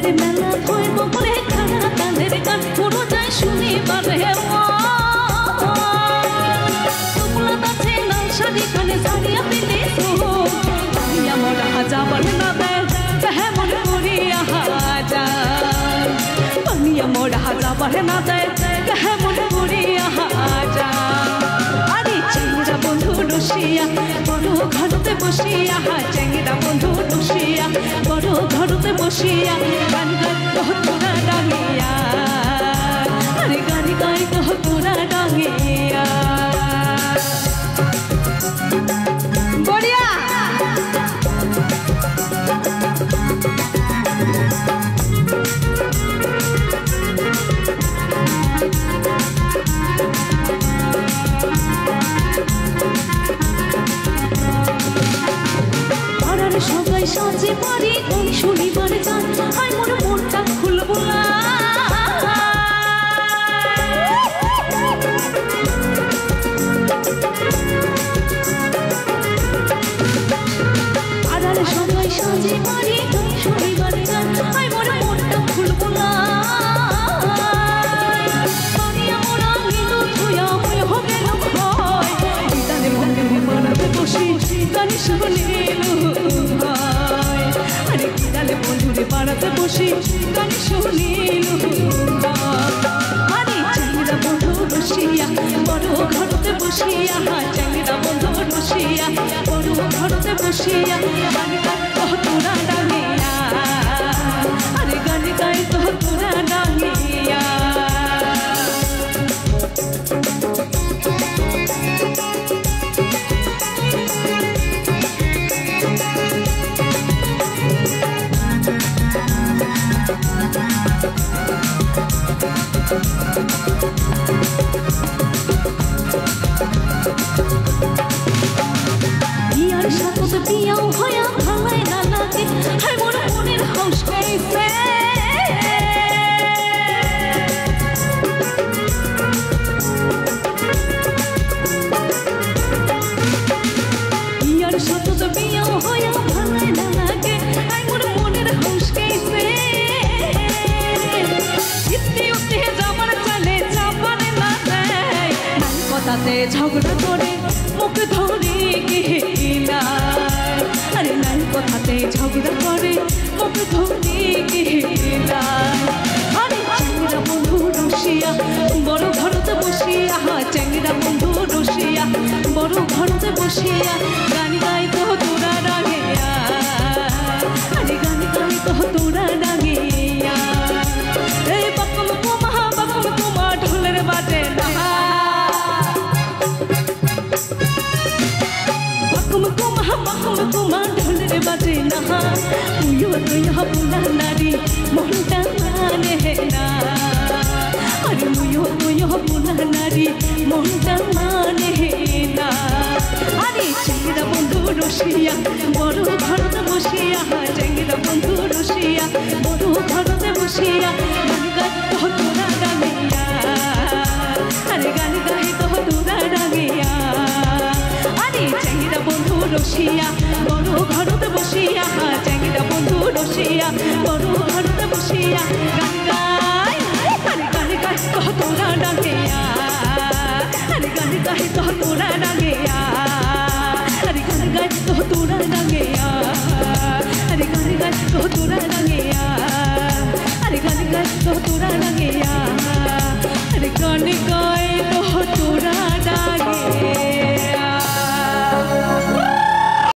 প্রেমের মেলা ধরব করে খানা কানের গান পুরো যায় শুনিবারে তুমলা আছে লাল শাড়ি কানে সারিয়া দিলে তো পানিয়া মোরা যাবার না দেয় কহে মন করিয়া হাজার পানিয়া মোরা যাবার না দেয় কহে মন করিয়া হাজার আরে চেংরা বন্ধু রসিয়া বড় ঘরতে বসিয়া চেংরা বন্ধু রসিয়া বড় ঘরতে বসিয়া গান গাই কহ তোরা ডাঙিয়া আরে গান গাই কহ তোরা ডাঙিয়া বড়িয়া সবাই সাজে পারি ওই শনিবার গান আর মোর মনটা খুলব না আর সবাই সাজে পারি ওই শনিবার গান আর মোর মনটা খুলব না পানিয়া মোরা মিলু ধুয়া হয়ে হবে না ভয় বিদানে মনে মনাতে বসি গান শুনিলু বন্ধুরে পাড়াতে বসে গান শুনিল আরে চেংরা বন্ধু রসিয়া বড় ঘরতে বসিয়া চেংরা বন্ধু রসিয়া বড় ঘরতে বসিয়া গান গাই কহ তোরা ডাঙিয়া আরে গান গাই কহ তোরা ডাঙিয়া বিয়ার সাথে বিয়াও হয়া ভালাই না লাগে হায় মোর মনের হাউস গাইছে বিয়ার সাথে বিয়াও হয়া ভালাই না লাগে হায় মোর মনের হাউস গাইছে ইতি উঠে যাবার চলে যাবার না দেয় নাই কথাতে ঝগড়া করে মুখ ধরে গেলা আরে নাই কথাতে ঝগড়া করে মুখ ধরে গেলা আরে চেংরা বন্ধু রসিয়া বড় ঘরতে বসিয়া চেংরা বন্ধু রসিয়া বড় ঘরতে বসিয়া গান গাই কহ তোরা ডাঙিয়া আরে গান গাই কহ তোরা ডাঙিয়া এই বাকম কুমা ঢোলের বাজে না কুমা ঢোলের বাজে না তুইও তুইয়া বুলা নারী মনটা মানে না আরে তুইও বুলা নারী মনটা মানে না আরে চেংরা বন্ধু রসিয়া বড় ঘরতে বসিয়া চেংরা বন্ধু রসিয়া বড় ঘরতে বসিয়া গান গাই কহ তোরা ডাঙিয়া আরে গান গাই কহ তোরা ডাঙিয়া আরে চেংরা বন্ধু রসিয়া বড় ঘরতে বসিয়া চেংরা বন্ধু রসিয়া বড় ঘরতে বসিয়া গান গাই আরে গান গাই কহ তোরা ডাঙিয়া আরে গান গাই কহ তোরা ডাঙিয়া আরে গান গাই কহ তোরা ডাঙিয়া আরে গান গাই কহ তোরা ডাঙিয়া আরে গান গাই কহ তোরা ডাঙিয়া আরে গান গাই